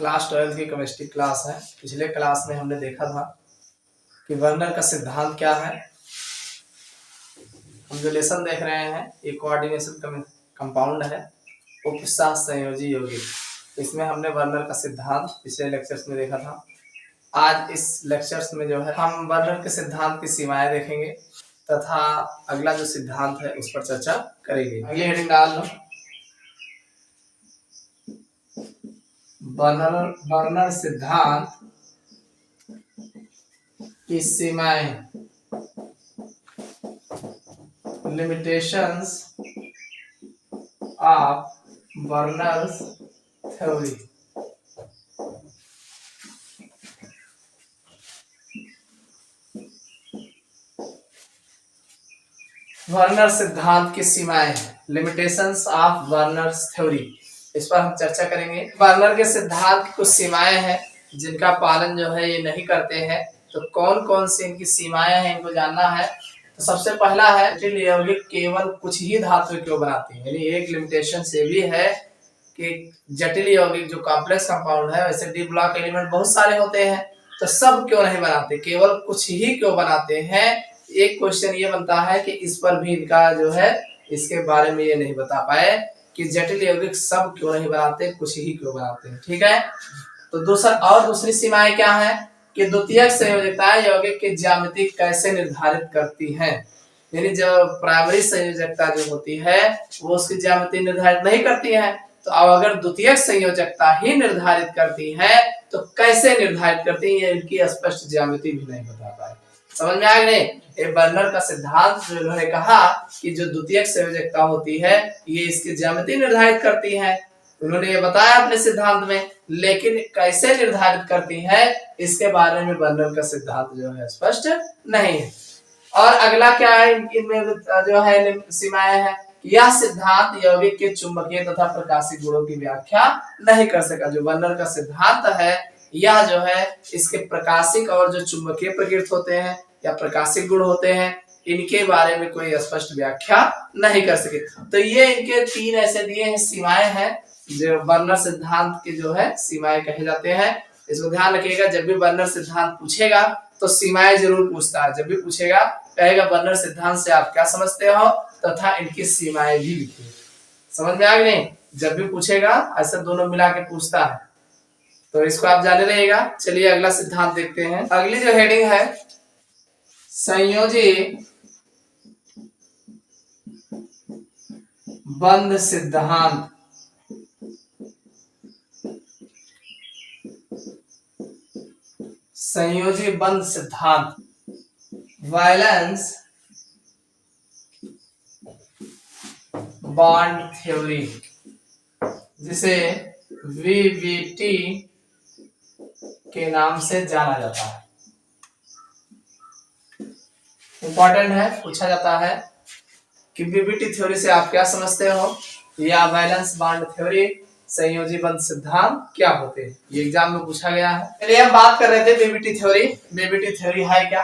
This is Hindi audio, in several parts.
क्लास 12 की केमिस्ट्री क्लास है। पिछले क्लास में हमने देखा था कि वर्नर का सिद्धांत क्या है। हम जो लेसन देख रहे हैं ये कोऑर्डिनेशन कंपाउंड है, उपसाह संयोजी यौगिक। इसमें हमने वर्नर का सिद्धांत पिछले लेक्चर्स में देखा था। आज इस लेक्चर्स में जो है हम वर्नर के सिद्धांत की सीमाएं देखेंगे तथा अगला जो सिद्धांत है उस पर चर्चा करेंगे। अगली हेडिंग डाल लो, वर्नर सिद्धांत की सीमाएं, limitations of Werner's theory. Werner सिद्धांत की सीमाएं, लिमिटेशंस ऑफ वर्नर्स थ्योरी, इस पर हम चर्चा करेंगे। वर्नर के सिद्धांत की कुछ सीमाएं हैं जिनका पालन जो है ये नहीं करते हैं, तो कौन कौन सी इनकी सीमाएं हैं इनको जानना है। तो सबसे पहला है जटिल यौगिक केवल कुछ ही धातु क्यों बनाती है। यानी एक लिमिटेशन से भी है कि जटिल यौगिक जो कॉम्प्लेक्स कंपाउंड है, वैसे डी ब्लॉक एलिमेंट बहुत सारे होते हैं, तो सब क्यों नहीं बनाते, केवल कुछ ही क्यों बनाते हैं। एक क्वेश्चन ये बनता है कि इस पर भी इनका जो है इसके बारे में ये नहीं बता पाए कि जटिल यौगिक सब क्यों नहीं बनाते, कुछ ही क्यों बनाते हैं। ठीक है, तो दूसरी सीमाएं क्या है कि द्वितीयक संयोजकताएं यौगिक की ज्यामिति कैसे निर्धारित करती हैं। यानी जो प्राइमरी संयोजकता जो होती है वो उसकी ज्यामिति निर्धारित नहीं करती है, तो अब अगर द्वितीयक संयोजकता ही निर्धारित करती है तो कैसे निर्धारित करती है, इनकी स्पष्ट ज्यामिति भी नहीं बता पाए। समझ में आ गया नहीं। ये वर्नर का सिद्धांत जो उन्होंने कहा कि जो द्वितीयक संयोजकता होती है ये इसकी ज्यामिति निर्धारित करती है, उन्होंने ये बताया अपने सिद्धांत में, लेकिन कैसे निर्धारित करती है इसके बारे में वर्नर का सिद्धांत जो है स्पष्ट नहीं है। और अगला क्या है इनमें जो है सीमाएं है, यह सिद्धांत यौगिक के चुंबकीय तथा प्रकाशिक गुणों की व्याख्या नहीं कर सका। जो वर्नर का सिद्धांत है यह जो है इसके प्रकाशिक और जो चुंबकीय प्रकृति होते हैं या प्रकाशिक गुण होते हैं इनके बारे में कोई स्पष्ट व्याख्या नहीं कर सके। तो ये इनके तीन ऐसे दिए हैं सीमाएं हैं जो वर्नर सिद्धांत के जो है सीमाएं कहे जाते हैं। इसको ध्यान रखिएगा, जब भी वर्नर सिद्धांत पूछेगा तो सीमाएं जरूर पूछता है। जब भी पूछेगा कहेगा वर्नर सिद्धांत से आप क्या समझते हो तथा इनकी सीमाएं भी लिखिए। समझ में आ गई नहीं, जब भी पूछेगा ऐसा दोनों मिला के पूछता है, तो इसको आप जाने रहिएगा। चलिए अगला सिद्धांत देखते हैं। अगली जो हेडिंग है संयोजी बंध सिद्धांत। संयोजी बंध सिद्धांत, वैलेंस बॉन्ड थ्योरी, जिसे वीबीटी के नाम से जाना जाता है। इंपॉर्टेंट है, पूछा जाता है कि वीबीटी थ्योरी से आप क्या समझते हो या वैलेंस बॉन्ड थ्योरी, संयोजी बंध सिद्धांत क्या होते हैं। ये एग्जाम में पूछा गया है। चलिए हम बात कर रहे थे वीबीटी थ्योरी। वीबीटी थ्योरी है क्या,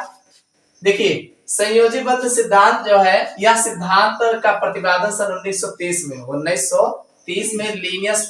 देखिए संयोजी बंध सिद्धांत जो है यह सिद्धांत का प्रतिपादन सन 1930 में लिनियस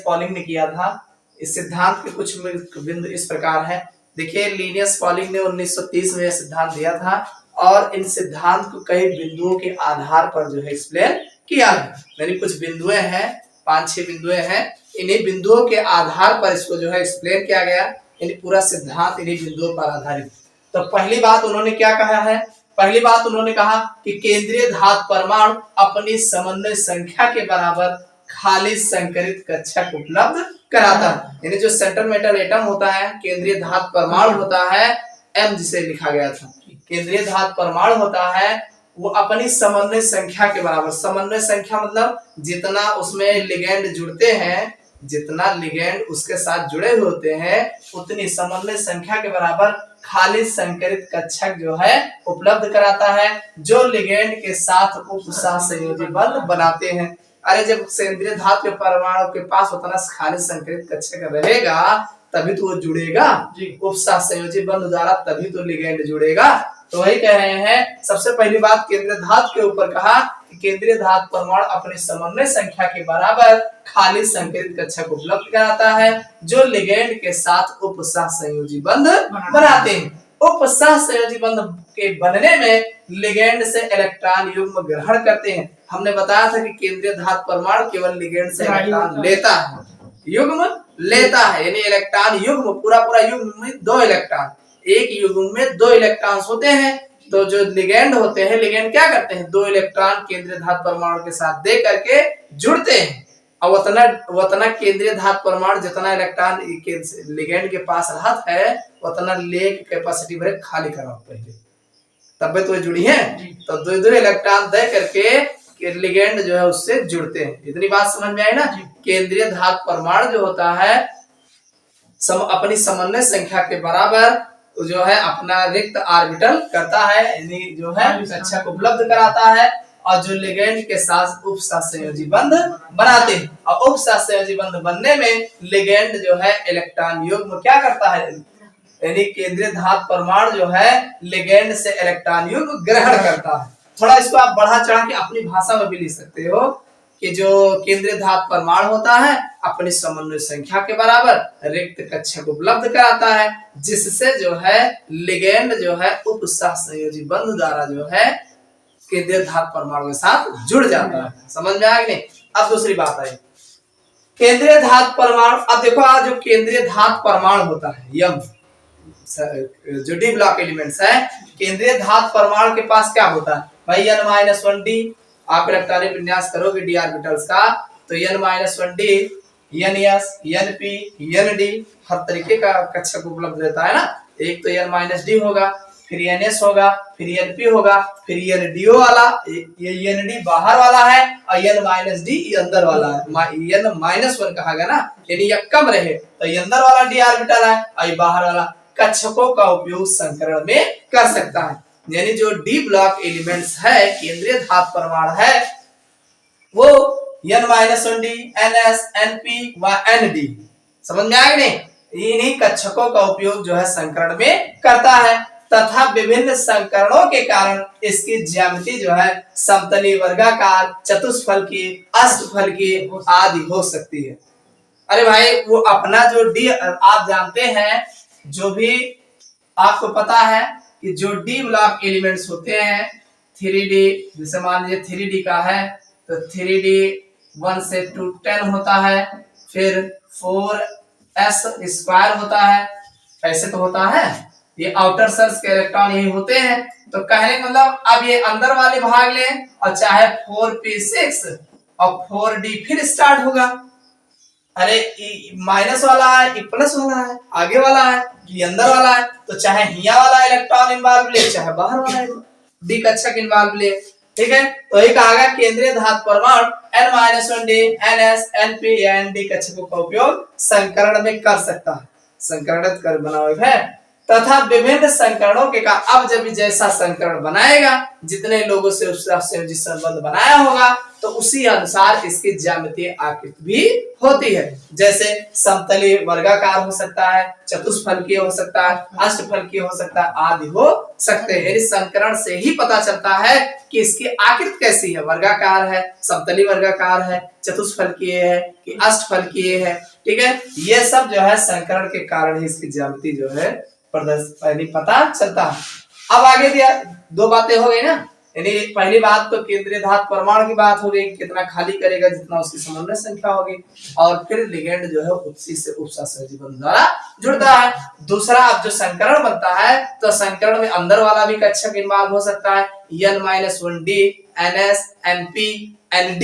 पॉलिंग ने किया था। इस सिद्धांत के कुछ बिंदु इस प्रकार है। देखिए लिनियस पॉलिंग ने 1930 में यह सिद्धांत दिया था और इन सिद्धांत को कई बिंदुओं के आधार पर जो है एक्सप्लेन किया है। यानी कुछ बिंदुएं हैं, 5-6 बिंदुएं हैं, इन्हीं बिंदुओं के आधार पर इसको जो है एक्सप्लेन किया गया। यानी पूरा सिद्धांत इन्हीं बिंदुओं पर आधारित। तो पहली बात उन्होंने क्या कहा है, पहली बात उन्होंने कहा कि केंद्रीय धातु परमाणु अपनी समन्वय संख्या के बराबर खाली संकरित कक्षक उपलब्ध कराता है। यानी जो सेंट्रल मेटल एटम होता है, केंद्रीय धातु परमाणु होता है, एम जिसे लिखा गया था, केंद्रीय धातु परमाणु होता है, वो अपनी समन्वय संख्या के बराबर। समन्वय संख्या मतलब जितना उसमें लिगेंड जुड़ते हैं, जितना लिगेंड उसके साथ जुड़े हुए होते हैं उतनी समन्वय संख्या के बराबर खाली संकरित कक्षक जो है उपलब्ध कराता है, जो लिगेंड के साथ उपसह संयोजी बंध बनाते हैं। अरे जब केंद्रीय धातु के परमाणु के पास उतना खाली संकरित कक्षक रहेगा तभी तो वो जुड़ेगा उपसह संयोजी बंध द्वारा, तभी तो लिगेंड जुड़ेगा। तो वही कह रहे हैं, सबसे पहली बात केंद्रीय धातु के ऊपर कहा कि केंद्रीय धातु परमाणु अपनी समन्वय संख्या के बराबर खाली संकरित कक्षक उपलब्ध कराता है जो लिगेंड के साथ उपसह संयोजी बंध बनाते हैं। उपसह संयोजी बंध के बनने में लिगेंड से इलेक्ट्रॉन युग्म ग्रहण करते हैं। हमने बताया था कि केंद्रीय धातु परमाणु केवल लिगेंड से इलेक्ट्रॉन लेता है, युग्म लेता है, यानी इलेक्ट्रॉन युग्म पूरा युग्म में 2 इलेक्ट्रॉन, एक युग्म में 2 इलेक्ट्रॉन होते हैं। तो जो लिगेंड होते हैं, लिगेंड क्या करते हैं, 2 इलेक्ट्रॉन केंद्रीय धातु परमाणु के साथ दे करके जुड़ते हैं और उतना केंद्रीय धातु परमाणु जितना इलेक्ट्रॉन लिगेंड के पास रहता है उतना ले के कैपेसिटी भरे खाली कराओ पहले, तब तो जुड़ी है। तो 2 इलेक्ट्रॉन दे करके लिगेंड जो है उससे जुड़ते हैं। इतनी बात समझ में आई ना। केंद्रीय धातु परमाणु जो होता है अपनी समन्वय संख्या के बराबर जो है अपना रिक्त ऑर्बिटल करता है, यानी जो है कक्षक उपलब्ध कराता है और जो लिगेंड के साथ उपसहसंयोजी बंध बनाते हैं। और उपसहसंयोजी बंध बनने में लिगेंड जो है इलेक्ट्रॉन युग्म क्या करता है, यानी केंद्रीय धातु परमाणु जो है लिगेंड से इलेक्ट्रॉन युग्म ग्रहण करता है। थोड़ा इसको आप बढ़ा चढ़ा के अपनी भाषा में भी लिख सकते हो कि जो केंद्रीय धातु परमाणु होता है अपनी समन्वय संख्या के बराबर रिक्त कक्षक उपलब्ध कराता है जिससे जो है लिगेंड जो है उपसह संयोजी बंध द्वारा जो है केंद्रीय धातु परमाणु के साथ जुड़ जाता है। समझ में आ गई नहीं। अब दूसरी बात आई केंद्रीय धातु परमाणु। अब देखो आज जो केंद्रीय धातु परमाणु होता है यम जो डी ब्लॉक एलिमेंट्स है, केंद्रीय धातु परमाणु के पास क्या होता है भाई, n-1d। आप इलेक्ट्रॉनिक विन्यास करोगे डी ऑर्बिटल्स का तो n-1d, ns, np, nd हर तरीके का कक्षक उपलब्ध रहता है ना। एक तो n-d होगा, फिर ns होगा, फिर np होगा, फिर ndo वाला, ये nd बाहर वाला है और n-d ये अंदर वाला है। n-1 कहा गया ना, यानी ये कम रहे तो ये अंदर वाला डी ऑर्बिटल है और ये बाहर वाला। कक्षकों का उपयोग संकरण में कर सकता है, यानी जो डी ब्लॉक एलिमेंट्स है केंद्रीय धातु परमाणु है वो n-1d, ns, np व nd। समझ में आया नहीं। इन्हीं कक्षकों का उपयोग जो है संकरण में करता है तथा विभिन्न संकरणों के कारण इसकी ज्यामिति जो है समतली, वर्गाकार, चतुष्फलकीय, अष्टफलकीय आदि हो सकती है। अरे भाई वो अपना जो डी आप जानते हैं, जो भी आपको पता है कि जो डी ब्लॉक एलिमेंट्स होते हैं 3D, जैसे मान लीजिए 3D का है तो 3D 1 से 10 होता है, फिर 4s² होता है, ऐसे तो होता है। ये आउटर शेल्स के इलेक्ट्रॉन यही होते हैं। तो कहने का मतलब अब ये अंदर वाले भाग लें और चाहे 4p6 और 4d फिर स्टार्ट होगा। अरे माइनस वाला है, ये प्लस वाला है, आगे वाला है, ये अंदर वाला है, तो चाहे हिया वाला इलेक्ट्रॉन इन्वॉल्व ले चाहे बाहर वाला डी कक्षक इन्वॉल्व ले। ठीक है, तो ये कहा गया केंद्रीय धातु परमाणु n-1d, ns, np या nd कक्षकों का उपयोग संकरण में कर सकता है, संकरणित कर बनाओ है तथा विभिन्न संकरणों के का अब जब जैसा संकरण बनाएगा जितने लोगों से संयोजी संबंध बनाया होगा तो उसी अनुसार इसकी ज्यामितीय आकृति भी होती है। जैसे समतलीय वर्गाकार हो सकता है, चतुष्फलकीय हो सकता है, अष्टफलकीय हो सकता है आदि हो सकते हैं। यानी संकरण से ही पता चलता है कि इसकी आकृति कैसी है, वर्गाकार है, समतलीय वर्गाकार है, चतुष्फलकीय है कि अष्टफलकीय है। ठीक है, ये सब जो है संकरण के कारण ही इसकी ज्यामिति जो है पहले पता चलता है। अब आगे दिया 2 बातें हो गई ना, यानी पहली बात तो केंद्रीय धातु परमाणु की बात हो गई, कितना खाली करेगा जितना उसकी समन्वय संख्या होगी, और फिर लिगेंड जो है उसी से उपसहसंयोजी बंध द्वारा जुड़ता है। दूसरा अब जो संकरण बनता है तो संकरण में अंदर वाला भी कक्षक इन्वॉल्व हो सकता है, n-1d, ns, np, nd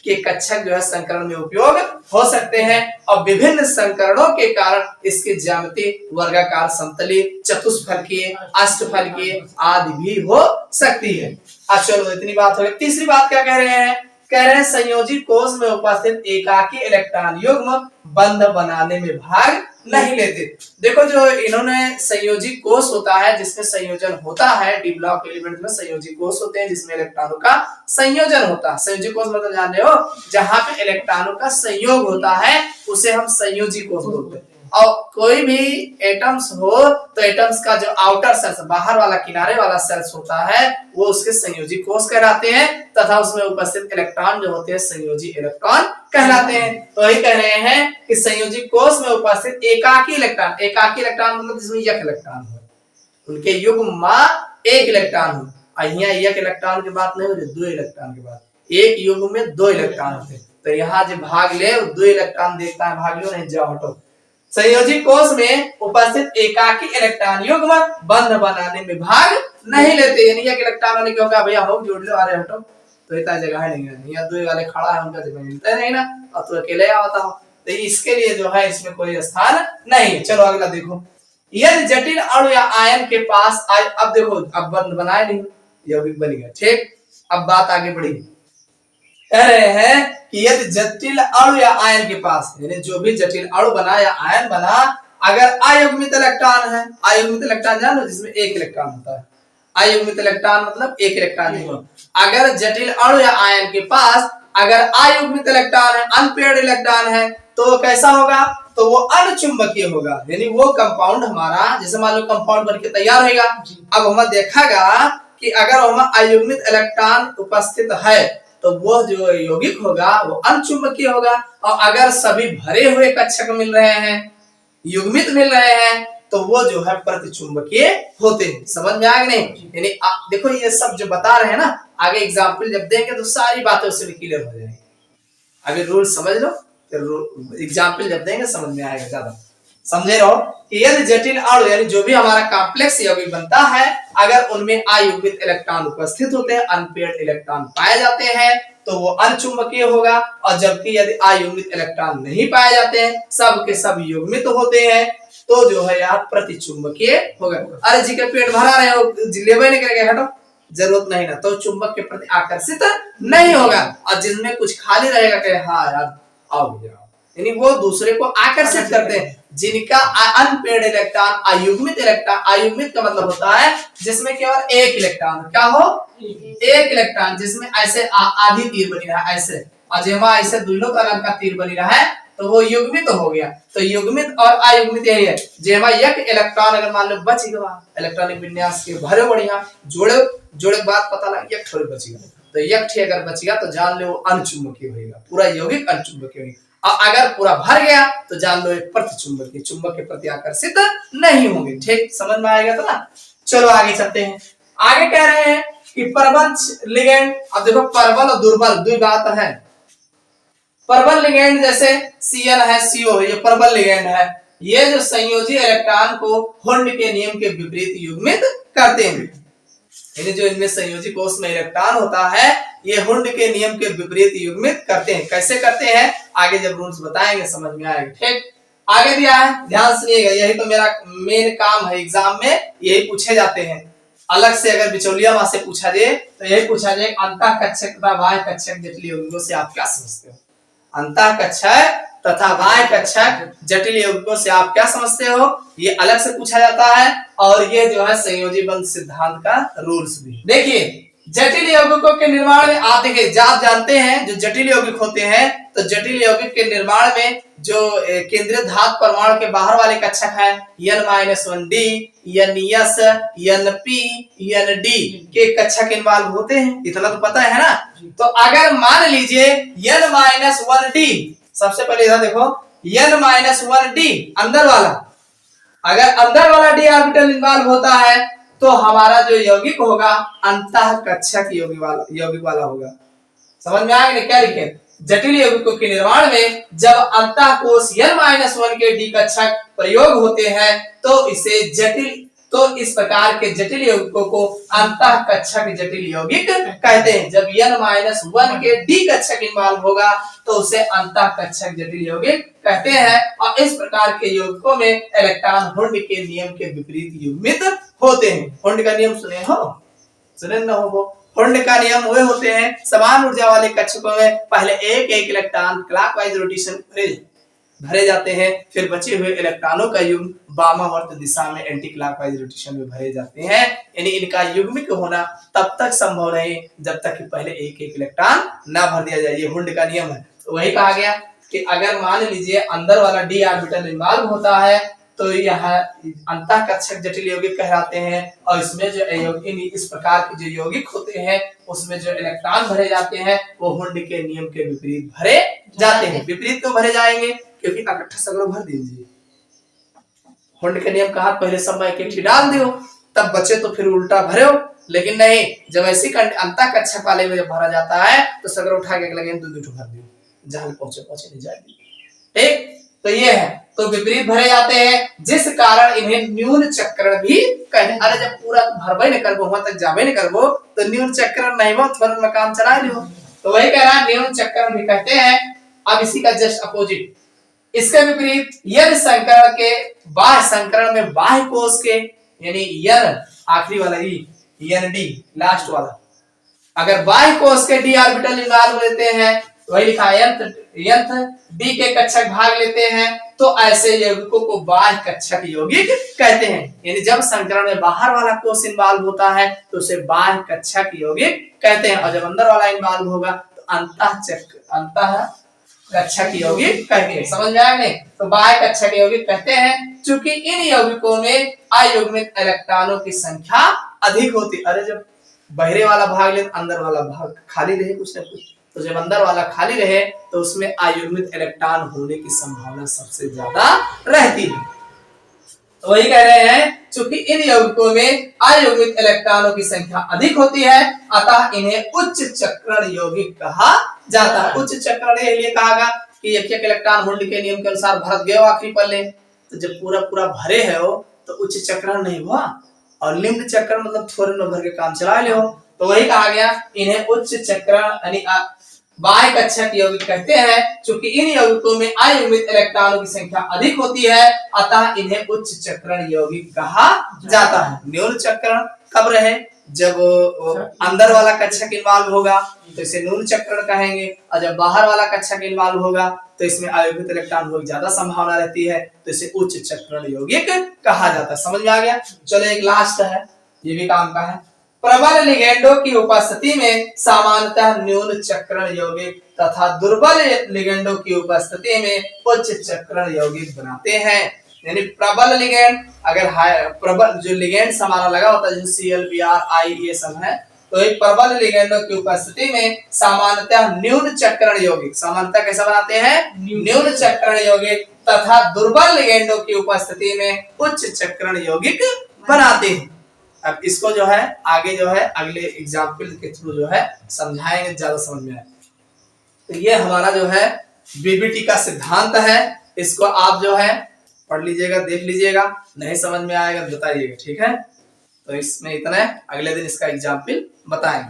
के कक्षक जो है संकरण में उपयोग हो सकते हैं और विभिन्न संकरणों के कारण इसकी ज्यामिति वर्गाकार, समतलीय, चतुष्फलकीय, अष्टफलकीय आदि भी हो सकती है। अब चलो इतनी बात हो गई। तीसरी बात क्या कह रहे हैं, कह रहे हैं संयोजी कोष में उपस्थित एकाकी इलेक्ट्रॉन युग्म बंध बनाने में भाग नहीं लेते। देखो जो इन्होंने संयोजी कोष होता है जिसमें संयोजन होता है, डी ब्लॉक एलिमेंट में संयोजी कोष होते हैं जिसमें इलेक्ट्रॉनों का संयोजन होता है। संयोजी कोष मतलब जान रहे हो, जहां पे इलेक्ट्रॉनों का संयोग होता है उसे हम संयोजी कोष बोलते हैं। और कोई भी एटम्स हो तो एटम्स का जो आउटर सेल्स बाहर वाला किनारे वाला सेल्स होता है वो उसके संयोजी कोष कहलाते हैं तथा उसमें उपस्थित इलेक्ट्रॉन जो होते हैं संयोजी इलेक्ट्रॉन कहलाते हैं। तो वही कह रहे हैं कि संयोजी कोष में उपस्थित एकाकी इलेक्ट्रॉन मतलब जिसमें एक इलेक्ट्रॉन हो, उनके युग्म एक इलेक्ट्रॉन हो। यहाँ एक इलेक्ट्रॉन की बात नहीं हो रही, दो इलेक्ट्रॉन की बात, एक युग्म में दो इलेक्ट्रॉन होते हैं। तो यहाँ जो भाग ले दो इलेक्ट्रॉन देखता है, भाग लो नहीं जाओ हटो। संयोजी कोष में उपस्थित एकाकी इलेक्ट्रॉन युग्म बंध बनाने में भाग नहीं लेते, यानी एक इलेक्ट्रॉन वाले क्या होगा भैया हो जोड़ लो, अरे हटो तो इतना जगह है नहीं है, यहाँ दो वाले खड़ा है उनका जगह मिलता नहीं ना, और तो अकेले आता हो, तो इसके लिए जो है इसमें कोई स्थान नहीं। चलो अगला देखो, यदि जटिल अणु या आयन के पास अब देखो अब बंध बनाए नहीं, यौगिक बन गया, ठीक। अब बात आगे बढ़ी, कह रहे हैं कि यदि जटिल अणु या आयन के पास, यानी जो भी जटिल अणु बना या आयन बना, अगर अयुग्मित इलेक्ट्रॉन है, अयुग्मित इलेक्ट्रॉन जानो जिसमें एक इलेक्ट्रॉन होता है, अयुग्मित इलेक्ट्रॉन मतलब एक इलेक्ट्रॉन नहीं हो। अगर जटिल अणु या आयन के पास अगर अयुग्मित इलेक्ट्रॉन है, अनपेयर्ड इलेक्ट्रॉन है, तो कैसा होगा, तो वो अणुचुंबकीय होगा, यानी वो कंपाउंड हमारा जैसे मान लो कंपाउंड बनके तैयार होगा। अब हमें देखागा कि अगर हमें अयुग्मित इलेक्ट्रॉन उपस्थित है तो वो जो यौगिक होगा वो अणुचुंबकीय होगा, और अगर सभी भरे हुए कक्षक मिल रहे हैं, युग्मित मिल रहे हैं, तो वो जो है प्रतिचुंबकीय होते हैं। समझ में आया नहीं? यानी देखो ये सब जो बता रहे हैं ना, आगे एग्जाम्पल जब देंगे तो सारी बातें उससे क्लियर हो जाएंगी। अभी रूल समझ लो, फिर एग्जाम्पल जब देंगे समझ में आएगा ज्यादा। समझे रहो कि यदि जटिल अणु यानी जो भी हमारा कॉम्प्लेक्स यौगिक बनता है, अगर उनमें अयुग्मित इलेक्ट्रॉन उपस्थित होते हैं, अनपेयर्ड इलेक्ट्रॉन पाए जाते हैं, तो वो अणुचुंबकीय होगा। और जबकि यदि अयुग्मित इलेक्ट्रॉन नहीं पाए जाते हैं, सब के सब युग्मित होते हैं, तो जो है यार प्रतिचुंबकीय होगा। अरे जी के पेट भरा रहे हो, लेबे नहीं करेंगे, हटो जरूरत नहीं ना, तो चुंबक के प्रति आकर्षित नहीं होगा। और जिसमें कुछ खाली रहेगा कहे हाँ यार आओ जाओ, यानी वो दूसरे को आकर्षित करते हैं। जिनका अनपेयर्ड इलेक्ट्रॉन अयुग्मित इलेक्ट्रॉन, अयुग्मित का मतलब होता है जिसमें केवल एक इलेक्ट्रॉन, क्या हो एक इलेक्ट्रॉन, जिसमें ऐसे आधी तीर बनी रहा ऐसे, और जेमा ऐसे दोनों तरफ का तीर बनी रहा है, तो वो युग्मित हो गया। तो युग्मित और अयुग्मित यही है, जेमा एक इलेक्ट्रॉन अगर मान लो बच गया इलेक्ट्रॉनिक विन्यास के भरे बढ़िया जोड़े बात पता लगा एक थोड़ी बच गया, तो एक ठे अगर बच गया तो जान लो वो अणुचुंबकीय होगा, पूरा यौगिक अणुचुंबकीय होगा। और अगर पूरा भर गया तो जान लो एक प्रतिचुंबकीय, चुंबक के प्रति आकर्षित नहीं होंगे। ठीक समझ में आएगा तो ना। चलो आगे चलते हैं। आगे कह रहे हैं कि प्रबल लिगेंड, अब देखो प्रबल और दुर्बल दो बात है। प्रबल लिगेंड जैसे Cl है, CO है, ये प्रबल लिगेंड है। ये जो संयोजी इलेक्ट्रॉन को हुंड के नियम के विपरीत युग्मित करते हैं, यानी जो इनमें संयोजी कोष में इलेक्ट्रॉन होता है ये हुंड के नियम के विपरीत युग्मित करते हैं। कैसे करते हैं आगे जब रूल्स बताएंगे समझ में आएगा। ठीक आगे दिया है, ध्यान सुनिएगा, यही तो मेरा मेन काम है, एग्जाम में यही पूछे जाते हैं। अलग से अगर बिचौलिया वहां से पूछा जाए तो यही पूछा जाए अंतः कक्षक तथा बाह्य कक्षक जटिल यौगिकों से आप क्या समझते हो। अंतः कक्षक तथा बाह्य कक्षक जटिल यौगिकों से आप क्या समझते हो, ये अलग से पूछा जाता है। और ये जो है संयोजी बंध सिद्धांत का रूल्स भी। देखिए जटिल यौगिकों के निर्माण में आप देखिए आप जानते हैं जो जटिल यौगिक होते हैं, तो जटिल यौगिक के निर्माण में जो केंद्रीय धातु परमाणु के बाहर वाले कक्षक है N-1D, N-S, N-P, N-D के कक्षक इन्वॉल्व होते हैं, इतना तो पता है ना। तो अगर मान लीजिए N-1D, सबसे पहले इधर देखो N-1D अंदर वाला, अगर अंदर वाला d ऑर्बिटल इन्वॉल्व होता है तो हमारा जो यौगिक होगा अंतः कक्षक यौगिक वाला होगा। समझ में आएगा क्या लिखे, जटिल यौगिकों के निर्माण में जब अंतः कोश N-1 के d कक्षक प्रयोग होते हैं तो इसे जटिल, तो इस प्रकार के जटिल यौगिकों को अंतः कक्षक जटिल यौगिक कहते हैं। जब N-1 के d कक्षक इन्वॉल्व होगा तो उसे अंतः कक्षक जटिल यौगिक कहते हैं। और इस प्रकार के यौगिकों में इलेक्ट्रॉन हुंड के नियम के विपरीत युग्मित होते हैं। हुंड का नियम सुने हो, सुने न हो, हुंड का नियम वे होते हैं समान ऊर्जा वाले कक्षकों में पहले एक एक इलेक्ट्रॉन क्लॉकवाइज रोटेशन भरे जाते हैं, फिर बचे हुए इलेक्ट्रॉनों का युग्म वामावर्त दिशा में एंटी क्लॉकवाइज रोटेशन में भरे जाते हैं। यानी इनका युग्मिक होना तब तक संभव नहीं जब तक कि पहले एक एक इलेक्ट्रॉन ना भर दिया जाए, ये हुंड का नियम है। तो वही कहा गया कि अगर मान लीजिए अंदर वाला डी ऑर्बिटल इन्वॉल्व होता है तो यह अंतःकक्षक जटिल यौगिक कहलाते हैं। और इसमें जो इस प्रकार के जो यौगिक होते हैं उसमें जो इलेक्ट्रॉन भरे जाते हैं वो हुंड के नियम के विपरीत भरे जाते हैं। विपरीत क्यों भरे जाएंगे? क्योंकि इकट्ठा सगरो भर दीजिए। हुंड के नियम कहा पहले सब में इकट्ठी डाल दियो, तब बचे तो फिर उल्टा भरे। लेकिन नहीं, जब ऐसी अंतःकक्षक वाले में जब भरा जाता है तो सगरो उठा के लगे दो भर दियो, जहां पहुंचे नहीं जाएगी। ठीक, तो ये है, तो विपरीत भरे जाते हैं जिस कारण इन्हें न्यून चक्रण भी कहते हैं। अरे जब पूरा भरबे न करबो वहां तक जाबे न करबो तो न्यून चक्रण नहीं हो, थोड़ा में काम चला लियो, तो वही कह रहा है न्यून चक्रण भी कहते हैं। अब इसी का जस्ट अपोजिट, इसके विपरीत यदि संकरण के बाह्य संकरण में बाह्य कोश के यानी यन आखिरी वाला यन डी लास्ट वाला, अगर बाह्य कोश के डी ऑर्बिटल इन्वॉल्व लेते हैं, वही लिखा यंत्र डी के कक्षक भाग लेते हैं, तो ऐसे यौगिकों को बाह्य कक्षक यौगिक कहते हैं। यानी जब संकरण में बाहर वाला कोश इन्वॉल्व होता है तो उसे बाह्य कक्षक यौगिक कहते हैं, और जब अंदर वाला इन्वॉल्व होगा तो अंतः कक्षक यौगिक कहते हैं। समझ में आया नहीं? तो बाह्य कक्षक यौगिक कहते हैं क्योंकि इन यौगिकों में अयुग्मित इलेक्ट्रॉनों की संख्या अधिक होती। अरे जब बहरे वाला भाग ले अंदर वाला भाग खाली रहे कुछ न कुछ, तो जब अंदर वाला खाली रहे तो उसमें अयुग्मित इलेक्ट्रॉन होने की संभावना सबसे ज्यादा रहती है। तो वही कह रहे हैं क्योंकि इन यौगिकों में अयुग्मित इलेक्ट्रॉनों की संख्या अधिक होती है, अतः इन्हें उच्च चक्रण यौगिक कहा जाता है। उच्च चक्रण इसलिए कहा गया कि एक इलेक्ट्रॉन हुंड के नियम के अनुसार भर गए आखिरी पल्ले, तो जब पूरा भरे है वो तो उच्च चक्रण नहीं हुआ, और निम्न चक्रण मतलब थोड़े न भर के काम चला ले हो, तो वही कहा गया इन्हें उच्च चक्रण यानी बाह्य कक्षक यौगिक कहते हैं। क्योंकि इन यौगिकों में अयुग्मित इलेक्ट्रॉनों की संख्या अधिक होती है, अतः इन्हें उच्च चक्रण यौगिक कहा जाता है। न्यून चक्रण कब रहे? जब अंदर वाला कक्षक इन्वॉल्व होगा तो इसे न्यून चक्रण कहेंगे, और जब बाहर वाला कक्षक इन्वॉल्व होगा तो इसमें अयुग्मित इलेक्ट्रॉन होने की ज्यादा संभावना रहती है, तो इसे उच्च चक्रण यौगिक कहा जाता है। समझ में आ गया? चलो एक लास्ट है, ये भी काम का है। प्रबल लिगेंडों की उपस्थिति में सामान्यतः न्यून चक्रण यौगिक तथा दुर्बल लिगेंडों की उपस्थिति में उच्च चक्रण यौगिक बनाते हैं। यानी प्रबल लिगेंड, अगर प्रबल जो लिगेंड हमारा लगा होता है जैसे Cl Br I ये सब है, तो एक प्रबल लिगेंडों की उपस्थिति में सामान्यतः न्यून चक्रण यौगिक, सामान्यतः कैसा बनाते हैं? न्यून चक्रण यौगिक तथा दुर्बल लिगेंडों की उपस्थिति में उच्च चक्रण यौगिक बनाते हैं। अब इसको जो है आगे जो है अगले एग्जाम्पल के थ्रू जो है समझाएंगे, ज्यादा समझ में आए। तो ये हमारा जो है बीबीटी का सिद्धांत है, इसको आप जो है पढ़ लीजिएगा, देख लीजिएगा, नहीं समझ में आएगा बताइएगा, ठीक है? तो इसमें इतना है, अगले दिन इसका एग्जाम्पल बताएंगे।